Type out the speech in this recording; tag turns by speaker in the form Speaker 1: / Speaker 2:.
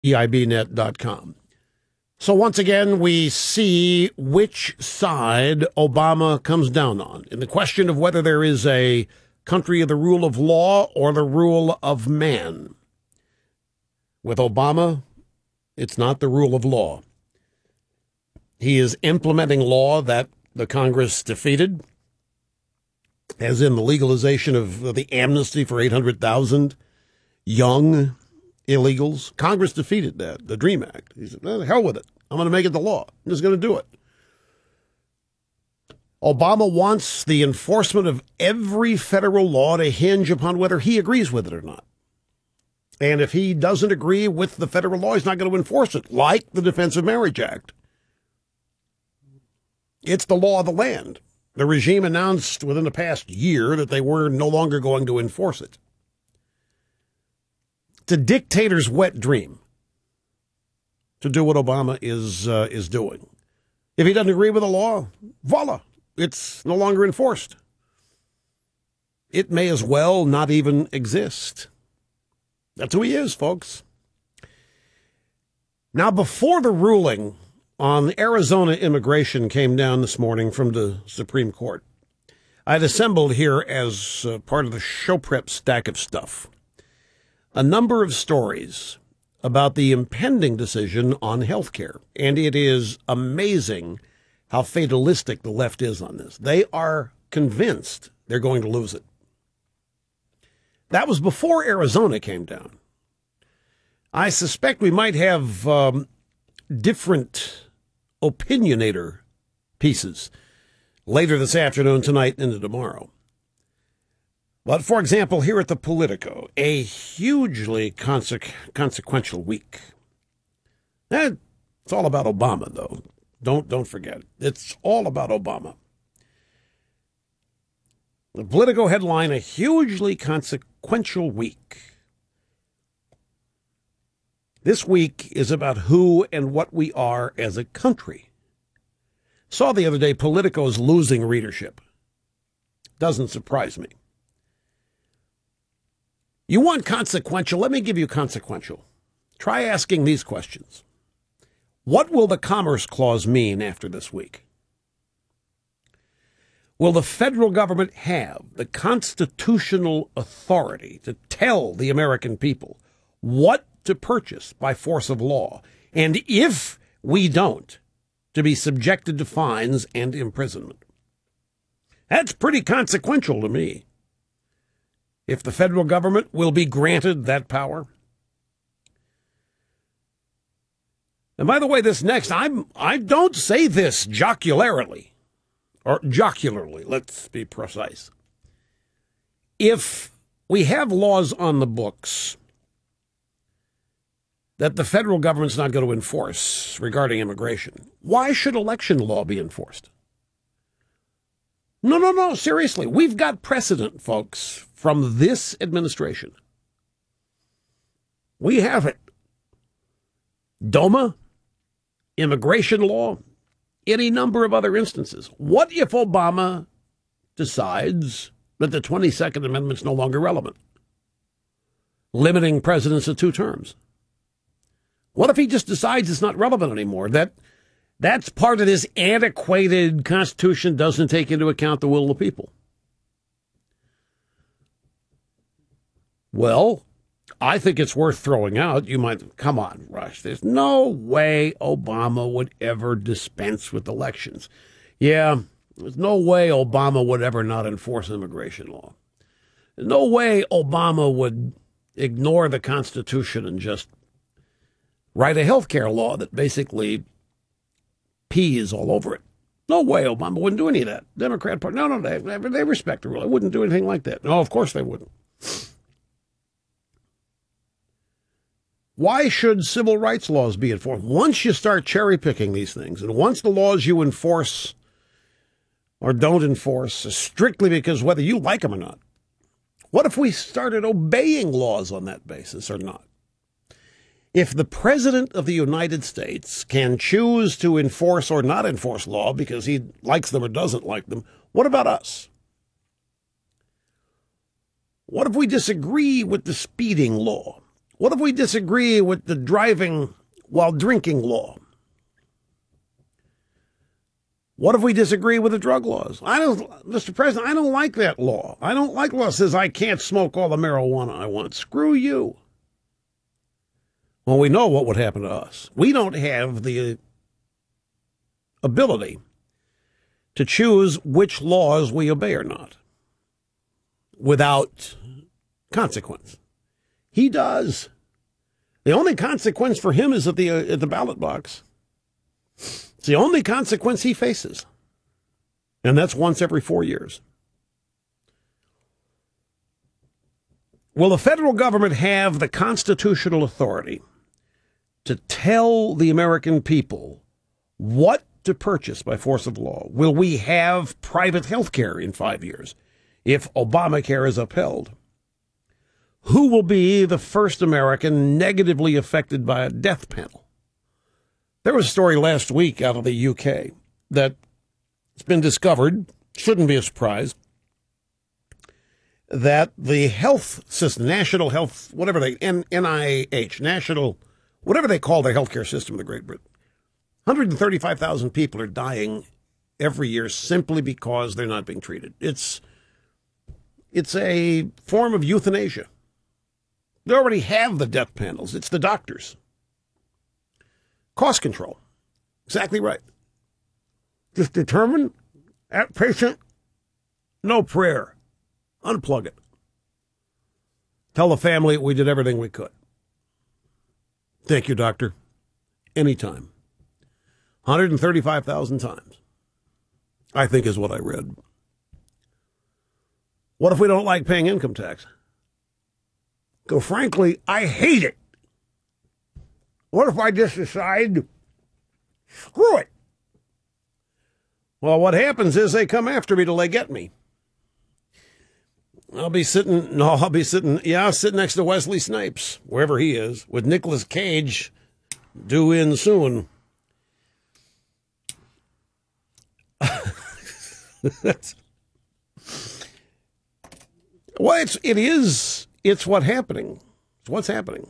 Speaker 1: EIBnet.com. So once again, we see which side Obama comes down on in the question of whether there is a country of the rule of law or the rule of man. With Obama, it's not the rule of law. He is implementing law that the Congress defeated, as in the legalization of the amnesty for 800,000 young illegals. Congress defeated that, the DREAM Act. He said, the hell with it. I'm going to make it the law. I'm just going to do it. Obama wants the enforcement of every federal law to hinge upon whether he agrees with it or not. And if he doesn't agree with the federal law, he's not going to enforce it, like the Defense of Marriage Act. It's the law of the land. The regime announced within the past year that they were no longer going to enforce it. It's a dictator's wet dream to do what Obama is doing. If he doesn't agree with the law, voila, it's no longer enforced. It may as well not even exist. That's who he is, folks. Now, before the ruling on Arizona immigration came down this morning from the Supreme Court, I'd assembled here as part of the show prep stack of stuff a number of stories about the impending decision on health care. And it is amazing how fatalistic the left is on this. They are convinced they're going to lose it. That was before Arizona came down. I suspect we might have different opinionator pieces later this afternoon, tonight, and into tomorrow. But, for example, here at the Politico, a hugely consequential week. It's all about Obama, though. Don't forget. It's all about Obama. The Politico headline, a hugely consequential week. This week is about who and what we are as a country. Saw the other day Politico's losing readership. Doesn't surprise me. You want consequential? Let me give you consequential. Try asking these questions. What will the Commerce Clause mean after this week? Will the federal government have the constitutional authority to tell the American people what to purchase by force of law, and if we don't, to be subjected to fines and imprisonment? That's pretty consequential to me. If the federal government will be granted that power. And by the way, this next, I don't say this jocularly, or jocularly, let's be precise. If we have laws on the books that the federal government's not going to enforce regarding immigration, why should election law be enforced? No, seriously. We've got precedent, folks, from this administration. We have it. DOMA, immigration law, any number of other instances. What if Obama decides that the 22nd Amendment's no longer relevant, limiting presidents to 2 terms? What if he just decides it's not relevant anymore, that's part of this antiquated Constitution, doesn't take into account the will of the people? Well, I think it's worth throwing out. You might, come on, Rush, there's no way Obama would ever dispense with elections. Yeah, there's no way Obama would ever not enforce immigration law. There's no way Obama would ignore the Constitution and just write a health care law that basically pees all over it. No way Obama wouldn't do any of that. Democrat Party, no, they respect the rule. They wouldn't do anything like that. No, of course they wouldn't. Why should civil rights laws be enforced? Once you start cherry-picking these things, and once the laws you enforce or don't enforce is strictly because whether you like them or not, what if we started obeying laws on that basis or not? If the President of the United States can choose to enforce or not enforce law because he likes them or doesn't like them, what about us? What if we disagree with the speeding law? What if we disagree with the driving while drinking law? What if we disagree with the drug laws? Mr. President, I don't like that law. I don't like law that says I can't smoke all the marijuana I want. Screw you. Well, we know what would happen to us. We don't have the ability to choose which laws we obey or not without consequence. He does. The only consequence for him is at the ballot box. It's the only consequence he faces. And that's once every 4 years. Will the federal government have the constitutional authority to tell the American people what to purchase by force of law? Will we have private health care in 5 years if Obamacare is upheld? Who will be the first American negatively affected by a death panel? There was a story last week out of the UK that it's been discovered, shouldn't be a surprise, that the health system, national health, whatever they, NIH, national, whatever they call their healthcare system in the Great Britain, 135,000 people are dying every year simply because they're not being treated. It's a form of euthanasia. They already have the death panels. It's the doctors. Cost control. Exactly right. Just determine that patient, no prayer. Unplug it. Tell the family we did everything we could. Thank you, doctor. Anytime. 135,000 times, I think is what I read. What if we don't like paying income tax? So frankly, I hate it. What if I just decide, screw it? Well, what happens is they come after me till they get me. I'll be sitting next to Wesley Snipes, wherever he is, with Nicolas Cage due in soon. Well, it's what's happening. It's what's happening.